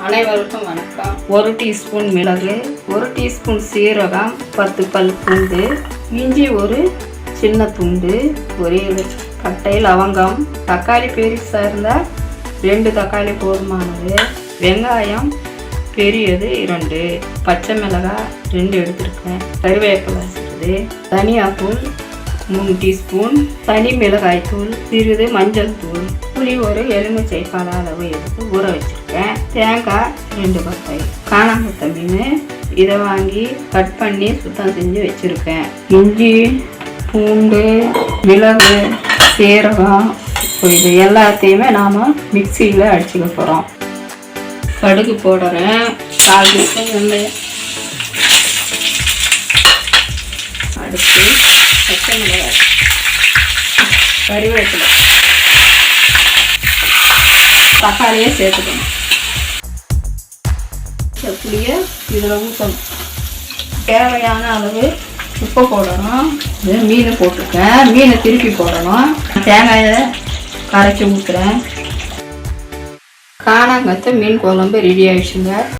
அனைவருக்கும் வணக்கம். 1 டீஸ்பூன் மிளகு, 1 டீஸ்பூன் சீரகம், 10 பல் பூண்டு, இஞ்சி ஒரு சின்ன துண்டு, ஒரே பட்டை, லவங்கம், தக்காளி பெருசா இருந்தால் 2 தக்காளி போதுமானது, வெங்காயம் பெரியது 2, பச்சை மிளகாய் 2 எடுத்துருக்கேன், கருவேப்பிலை இருக்குது, தனியாத்தூள் 3 டீஸ்பூன், தனி மிளகாய் தூள், சிறிது மஞ்சள் தூள், புளி ஒரு எலுமிச்சை பழ அளவு எடுத்து ஊற வச்சுருக்கேன், தேங்காய் 2 பட்டை, காணாங்கத்தை மீன் இதை வாங்கி கட் பண்ணி சுத்தம் செஞ்சு வச்சுருக்கேன், இஞ்சி பூண்டு மிளகு சீரகம் இது எல்லாத்தையுமே நாம் மிக்சியில் அடிச்சுக்க போகிறோம். கடுகு போடுறேன், 4 டீஸ்பூன் வெந்தயம், அடுத்து பச்சை மிளகாய், கறிவேப்பிலை, தக்காளியை சேர்த்துக்கணும். புளியை இதில் ஊற்றணும். தேவையான அளவு உப்பு போடணும். இது மீன் போட்டிருக்கேன், மீனை திருப்பி போடணும். தேங்காயை கரைச்சி ஊற்றுறேன். காணாங்கத்தை மீன் குழம்பு ரெடி ஆகிடுச்சுங்க.